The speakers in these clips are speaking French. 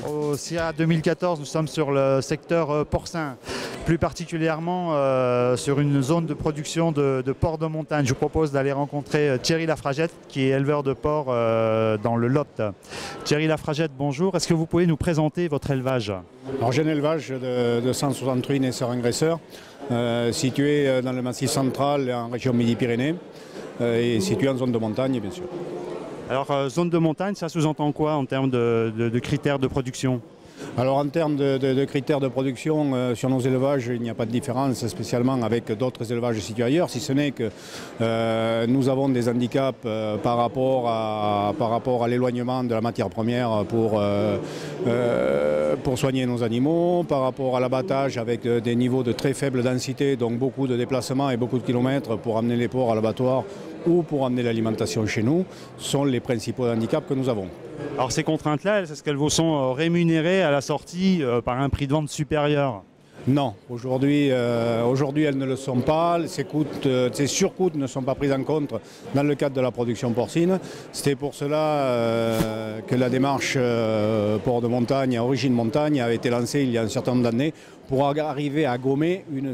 Au SIA 2014, nous sommes sur le secteur porcin, plus particulièrement sur une zone de production de porcs de montagne. Je vous propose d'aller rencontrer Thierry Lafragette, qui est éleveur de porcs dans le Lot. Thierry Lafragette, bonjour. Est-ce que vous pouvez nous présenter votre élevage? Alors, j'ai un élevage de 168 naisseurs engraisseurs situé dans le Massif central en région Midi-Pyrénées et situé en zone de montagne, bien sûr. Alors, zone de montagne, ça sous-entend quoi en termes de critères de production? Alors, en termes de critères de production, sur nos élevages, il n'y a pas de différence spécialement avec d'autres élevages situés ailleurs, si ce n'est que nous avons des handicaps par rapport à l'éloignement de la matière première pour soigner nos animaux, par rapport à l'abattage avec des niveaux de très faible densité, donc beaucoup de déplacements et beaucoup de kilomètres pour amener les porcs à l'abattoir ou pour amener l'alimentation chez nous, sont les principaux handicaps que nous avons. Alors ces contraintes-là, est-ce qu'elles vous sont rémunérées à la sortie par un prix de vente supérieur? Non, aujourd'hui elles ne le sont pas. Ces surcoûts ne sont pas pris en compte dans le cadre de la production porcine. C'était pour cela que la démarche porc de montagne, à origine montagne, a été lancée il y a un certain nombre d'années pour arriver à gommer une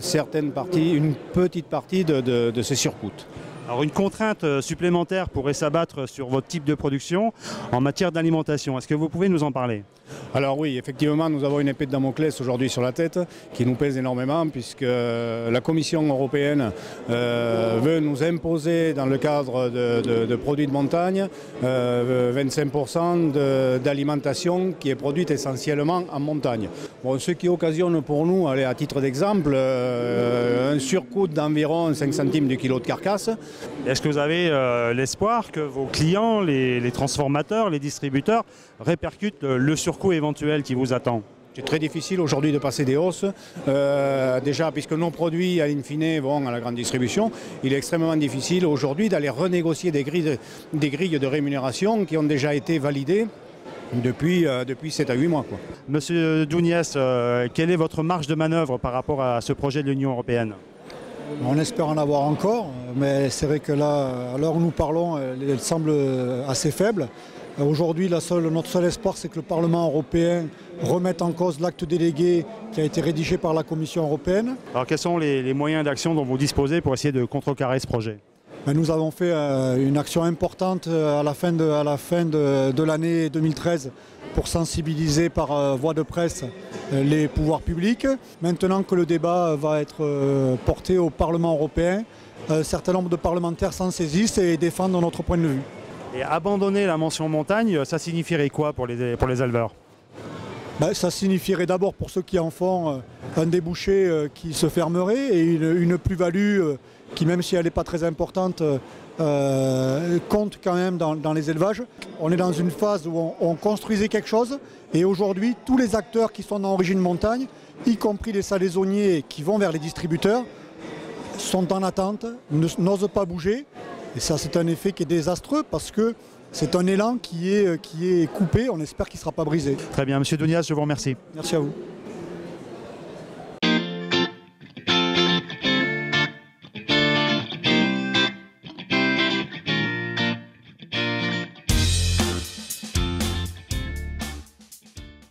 petite partie de ces surcoûts. Alors une contrainte supplémentaire pourrait s'abattre sur votre type de production en matière d'alimentation. Est-ce que vous pouvez nous en parler? Alors oui, effectivement, nous avons une épée de Damoclès aujourd'hui sur la tête qui nous pèse énormément puisque la Commission européenne veut nous imposer dans le cadre de produits de montagne 25% d'alimentation qui est produite essentiellement en montagne. Bon, ce qui occasionne pour nous, allez, à titre d'exemple, un surcoût d'environ 5 centimes du kilo de carcasse. Est-ce que vous avez l'espoir que vos clients, les transformateurs, les distributeurs répercutent le surcoût éventuel qui vous attend? C'est très difficile aujourd'hui de passer des hausses, déjà puisque nos produits, in fine, vont à la grande distribution. Il est extrêmement difficile aujourd'hui d'aller renégocier des grilles de rémunération qui ont déjà été validées depuis 7 à 8 mois. Monsieur Douniès, quelle est votre marge de manœuvre par rapport à ce projet de l'Union européenne? On espère en avoir encore, mais c'est vrai que là, à l'heure où nous parlons, elle semble assez faible. Aujourd'hui, notre seul espoir, c'est que le Parlement européen remette en cause l'acte délégué qui a été rédigé par la Commission européenne. Alors quels sont les moyens d'action dont vous disposez pour essayer de contrecarrer ce projet? Nous avons fait une action importante à la fin de l'année 2013 pour sensibiliser par voie de presse les pouvoirs publics. Maintenant que le débat va être porté au Parlement européen, un certain nombre de parlementaires s'en saisissent et défendent notre point de vue. Et abandonner la mention montagne, ça signifierait quoi pour les éleveurs? Ça signifierait d'abord pour ceux qui en font un débouché qui se fermerait et une plus-value qui, même si elle n'est pas très importante, compte quand même dans les élevages. On est dans une phase où on construisait quelque chose et aujourd'hui tous les acteurs qui sont d'origine montagne, y compris les salaisonniers qui vont vers les distributeurs, sont en attente, n'osent pas bouger. Et ça, c'est un effet qui est désastreux parce que c'est un élan qui est coupé. On espère qu'il ne sera pas brisé. Très bien, Monsieur Douniès, je vous remercie. Merci à vous.